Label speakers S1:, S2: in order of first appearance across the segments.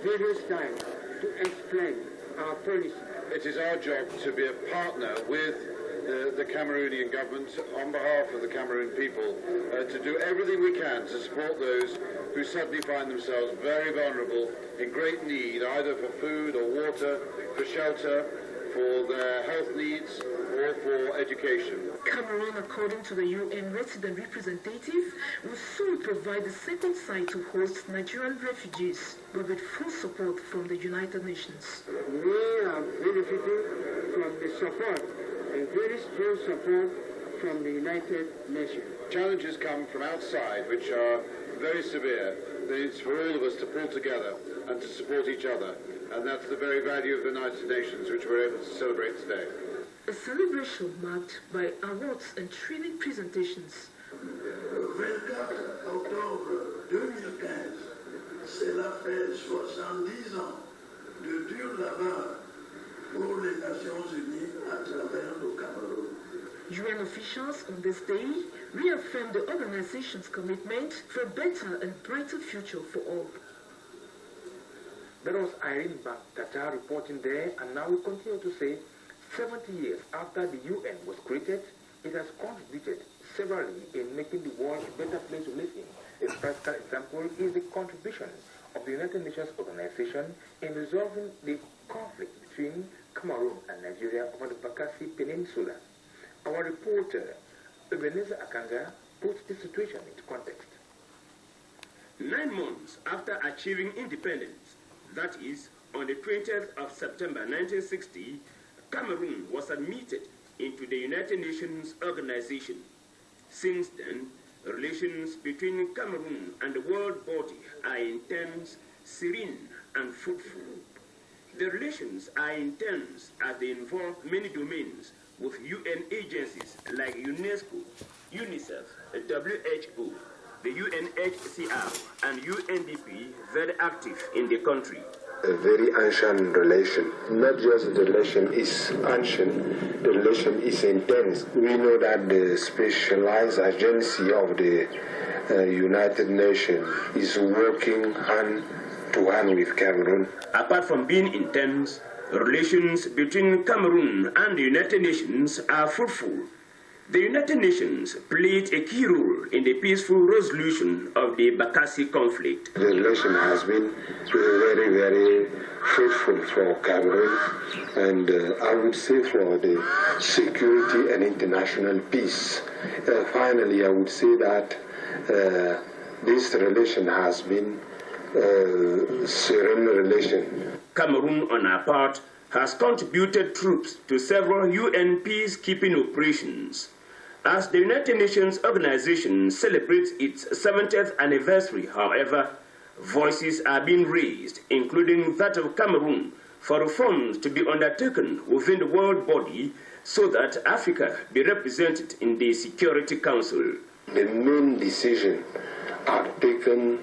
S1: various times to explain our policy.
S2: It is our job to be a partner with the Cameroonian government on behalf of the Cameroon people to do everything we can to support those who suddenly find themselves very vulnerable, in great need, either for food or water, for shelter, for their health needs, or for education.
S3: Cameroon, according to the UN resident representative, will soon provide the second site to host Nigerian refugees, but with full support from the United Nations.
S1: We are benefiting from the support, a very strong support from the United Nations.
S2: Challenges come from outside which are very severe. It's for all of us to pull together and to support each other. And that's the very value of the United Nations, which we're able to celebrate today.
S3: A celebration marked by awards and training presentations.
S4: 24 octobre 2015, cela fait 70 ans de dur labeur pour les Nations Unies à travers le Cameroun.
S3: UN officials on this day reaffirmed the organization's commitment for a better and brighter future for all.
S5: That was Irene Tata reporting there, and now we continue to say 70 years after the UN was created, it has contributed severally in making the world a better place to live in. A practical example is the contribution of the United Nations Organization in resolving the conflict between Cameroon and Nigeria over the Bakassi Peninsula. Our reporter, Ebenezer Akanga, puts the situation into context.
S6: 9 months after achieving independence, that is, on the 20th of September 1960, Cameroon was admitted into the United Nations Organization. Since then, relations between Cameroon and the world body are intense, serene, and fruitful. The relations are intense as they involve many domains with UN agencies like UNESCO, UNICEF, WHO, the UNHCR, and UNDP very active in the country.
S7: A very ancient relation. Not just the relation is ancient, the relation is intense. We know that the specialized agency of the United Nations is working hand to hand with Cameroon.
S6: Apart from being intense, relations between Cameroon and the United Nations are fruitful. The United Nations played a key role in the peaceful resolution of the Bakassi conflict.
S7: The relation has been very, very fruitful for Cameroon, and I would say for the security and international peace. Finally, I would say that this relation has been a serene relation.
S6: Cameroon, on our part, has contributed troops to several UN peacekeeping operations. As the United Nations Organization celebrates its 70th anniversary, however, voices are being raised, including that of Cameroon, for reforms to be undertaken within the world body so that Africa be represented in the Security Council.
S7: The main decisions are taken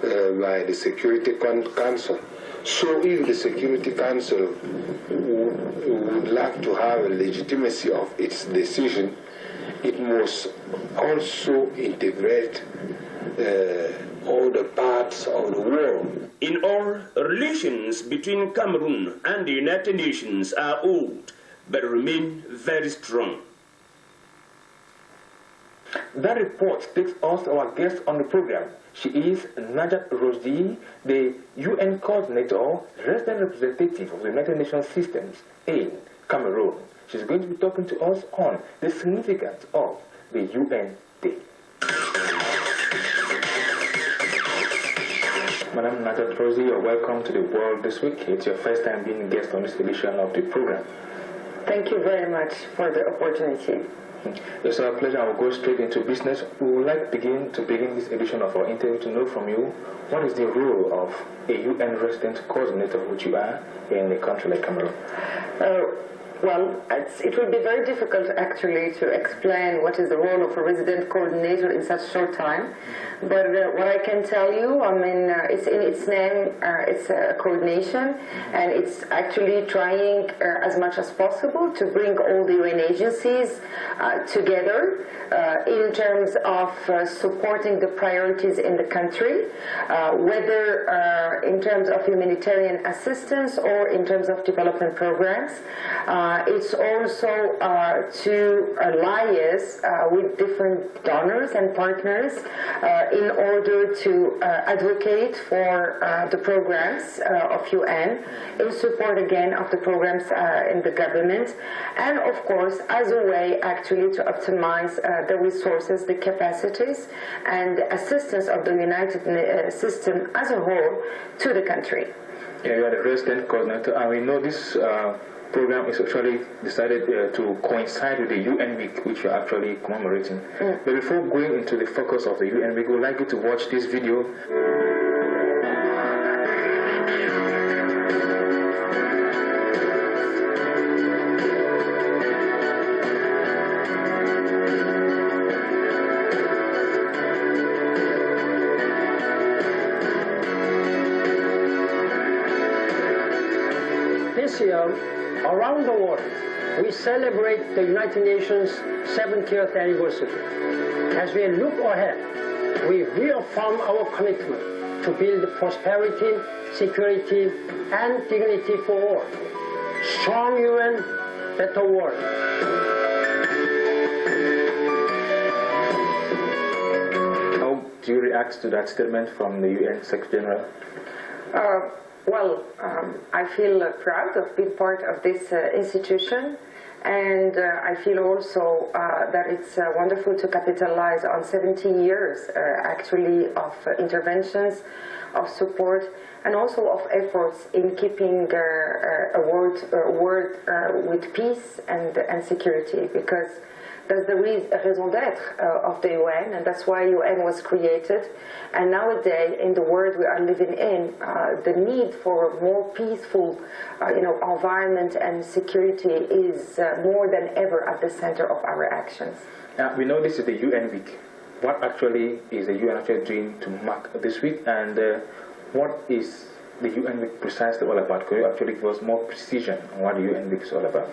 S7: by the Security Council. So if the Security Council would like to have a legitimacy of its decision, it must also integrate all the parts of the world.
S6: In all, relations between Cameroon and the United Nations are old, but remain very strong.
S5: That report takes us to our guest on the program. She is Najat Rosdi, the UN coordinator, resident representative of the United Nations systems in Cameroon. She's going to be talking to us on the significance of the UN Day. Madam Najat Rosdi, you're welcome to the World This Week. It's your first time being a guest on this edition of the program.
S8: Thank you very much for the opportunity.
S5: It's our pleasure. I will go straight into business. We would like to begin this edition of our interview to know from you what is the role of a UN resident coordinator, which you are, in a country like Cameroon.
S8: Well, it will be very difficult actually to explain what is the role of a resident coordinator in such short time. But what I can tell you, I mean, it's in its name, it's coordination, and it's actually trying as much as possible to bring all the UN agencies together in terms of supporting the priorities in the country, whether in terms of humanitarian assistance or in terms of development programs. It's also to liaise with different donors and partners in order to advocate for the programs of UN, in support again of the programs in the government, and of course as a way actually to optimize the resources, the capacities, and the assistance of the United system as a whole to the country.
S5: Yeah, you are the resident coordinator, and we know this program is actually decided to coincide with the UN Week, which you are actually commemorating. But before going into the focus of the UN Week, we would like you to watch this video.
S9: This year, around the world, we celebrate the United Nations 70th anniversary. As we look ahead, we reaffirm our commitment to build prosperity, security, and dignity for all. Strong UN, better world.
S5: How do you react to that statement from the UN Secretary General?
S8: Well, I feel proud of being part of this institution, and I feel also that it's wonderful to capitalize on 70 years actually of interventions, of support, and also of efforts in keeping a world with peace and security, because that's the raison d'être of the UN, and that's why UN was created. And nowadays, in the world we are living in, the need for a more peaceful, environment and security is more than ever at the center of our actions.
S5: We know this is the UN Week. What actually is the UN actually doing to mark this week, and what is the UN Week precisely all about? Could you actually give us more precision on what the UN Week is all about?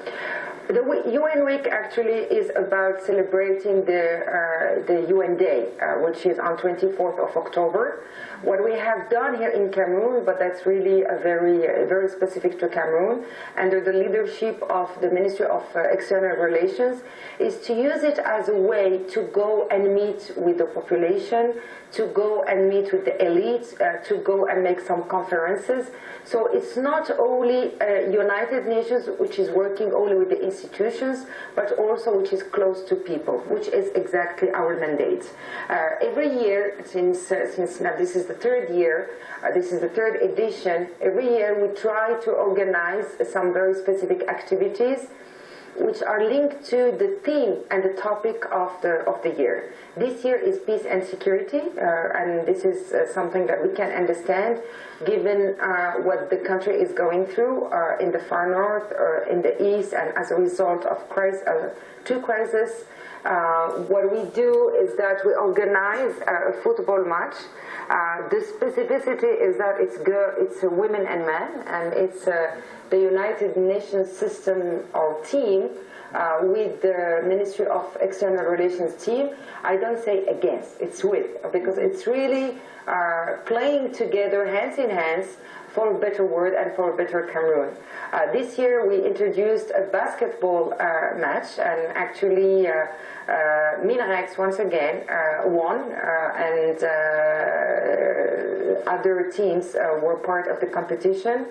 S8: The UN Week actually is about celebrating the UN Day, which is on 24th of October. What we have done here in Cameroon, but that's really very specific to Cameroon, under the leadership of the Ministry of External Relations, is to use it as a way to go and meet with the population, to go and meet with the elites, to go and make some conferences. So it's not only United Nations, which is working only with the institutions, but also which is close to people, which is exactly our mandate. Every year, since now this is the third year, this is the third edition, every year we try to organize some very specific activities which are linked to the theme and the topic of the year. This year is peace and security, and this is something that we can understand given what the country is going through in the far north, in the east, and as a result of two crises. What we do is that we organize a football match. The specificity is that it's women and men, and it's the United Nations system or team with the Ministry of External Relations team. I don't say against, it's with, because it's really playing together hands in hands for a better world and for a better Cameroon. This year we introduced a basketball match, and actually Minarex once again won, and other teams were part of the competition.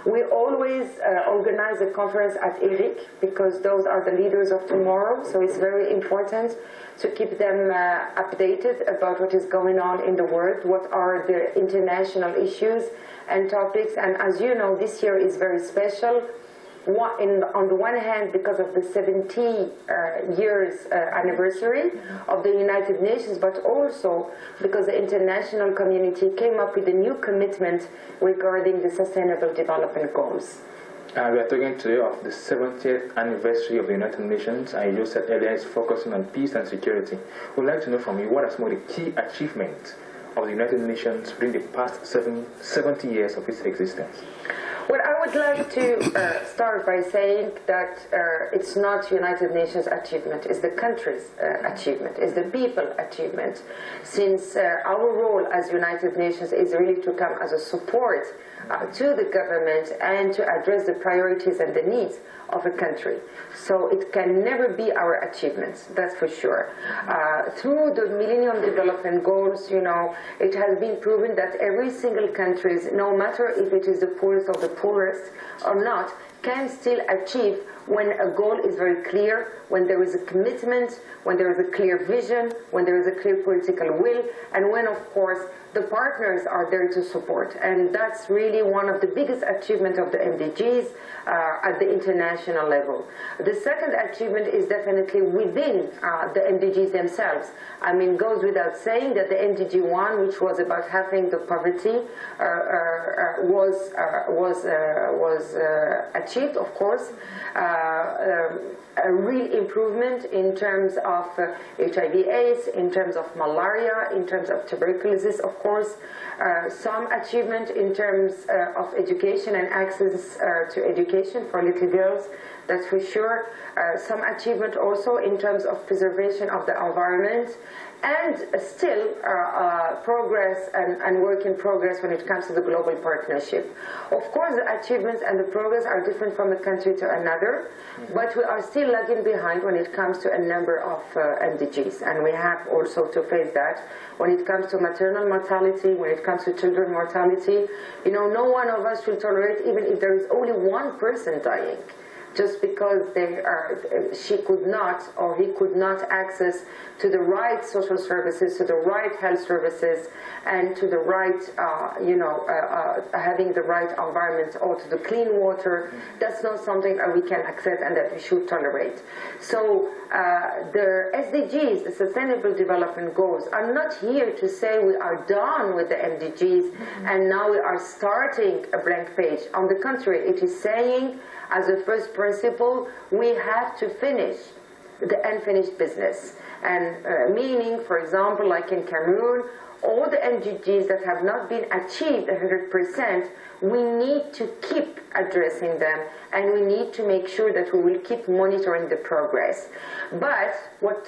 S8: We always organize a conference at ERIC, because those are the leaders of tomorrow, so it's very important to keep them updated about what is going on in the world, what are the international issues and topics. And as you know, this year is very special. On the one hand, because of the 70 years anniversary of the United Nations, but also because the international community came up with a new commitment regarding the Sustainable Development Goals.
S5: We are talking today of the 70th anniversary of the United Nations, and you just said earlier it's focusing on peace and security. We'd like to know from you what are some of the key achievements of the United Nations during the past 70 years of its existence.
S8: Well, I would like to start by saying that it's not United Nations achievement, it's the country's achievement, it's the people's achievement, since our role as United Nations is really to come as a support to the government and to address the priorities and the needs of a country. So it can never be our achievements, that's for sure. Through the Millennium Development Goals, you know, it has been proven that every single country, no matter if it is the poorest or the poorest or not, can still achieve when a goal is very clear, when there is a commitment, when there is a clear vision, when there is a clear political will, and when, of course, the partners are there to support. And that's really one of the biggest achievements of the MDGs at the international level. The second achievement is definitely within the MDGs themselves. I mean, it goes without saying that the MDG 1, which was about halving the poverty, was achieved, of course. A real improvement in terms of HIV/AIDS, in terms of malaria, in terms of tuberculosis, of course. Some achievement in terms of education and access to education for little girls, that's for sure. Some achievement also in terms of preservation of the environment, and still progress and work in progress when it comes to the global partnership. Of course, the achievements and the progress are different from a country to another, but we are still lagging behind when it comes to a number of MDGs, and we have also to face that. When it comes to maternal mortality, when it comes to children mortality, you know, no one of us should tolerate, even if there is only one person dying, just because she could not or he could not access to the right social services, to the right health services, and to the right, having the right environment or to the clean water. That's not something that we can accept and that we should tolerate. So the SDGs, the Sustainable Development Goals, are not here to say we are done with the MDGs and now we are starting a blank page. On the contrary, it is saying, as a first principle, we have to finish the unfinished business. And meaning, for example, like in Cameroon, all the MDGs that have not been achieved 100%, we need to keep addressing them, and we need to make sure that we will keep monitoring the progress. But what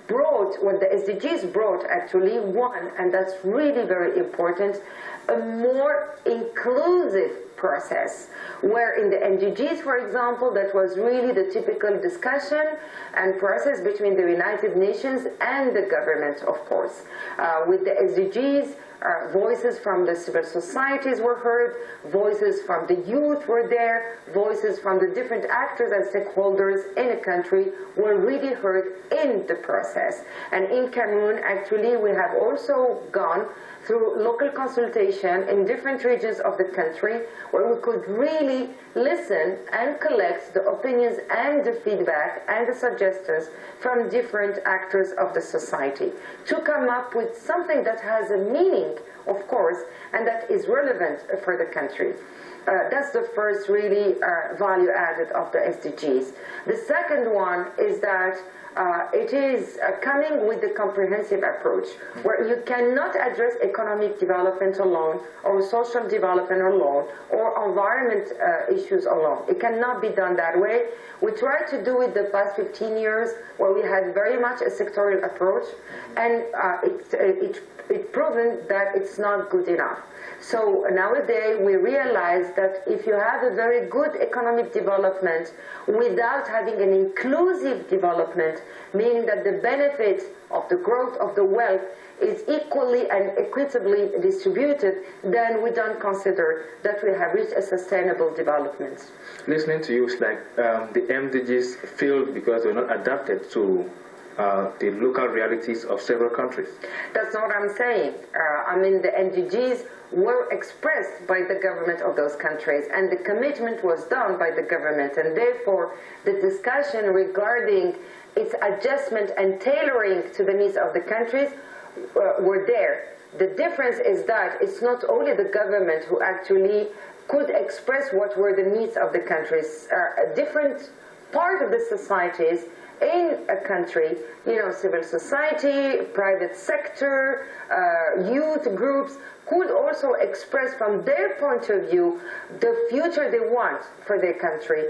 S8: the SDGs brought actually, one, and that's really very important, a more inclusive process, where in the MDGs, for example, that was really the typical discussion and process between the United Nations and the government, of course. With the SDGs, voices from the civil societies were heard, voices from the youth were there, voices from the different actors and stakeholders in a country were really heard in the process. And in Cameroon, actually, we have also gone through local consultation in different regions of the country, where we could really listen and collect the opinions and the feedback and the suggestions from different actors of the society to come up with something that has a meaning, of course, and that is relevant for the country. That's the first really value added of the SDGs. The second one is that it is coming with the comprehensive approach, where you cannot address economic development alone, or social development alone, or environment issues alone. It cannot be done that way. We tried to do it the past 15 years, where we had very much a sectorial approach, and it's proven that it's not good enough. So nowadays we realize that if you have a very good economic development without having an inclusive development, meaning that the benefit of the growth of the wealth is equally and equitably distributed, then we don't consider that we have reached a sustainable development.
S5: Listening to you, it's like the MDGs failed because they were not adapted to the local realities of several countries.
S8: That's not what I'm saying. I mean, the MDGs were expressed by the government of those countries, and the commitment was done by the government, and therefore the discussion regarding its adjustment and tailoring to the needs of the countries were there. The difference is that it's not only the government who actually could express what were the needs of the countries. A different part of the societies in a country, civil society, private sector, youth groups, could also express from their point of view the future they want for their country.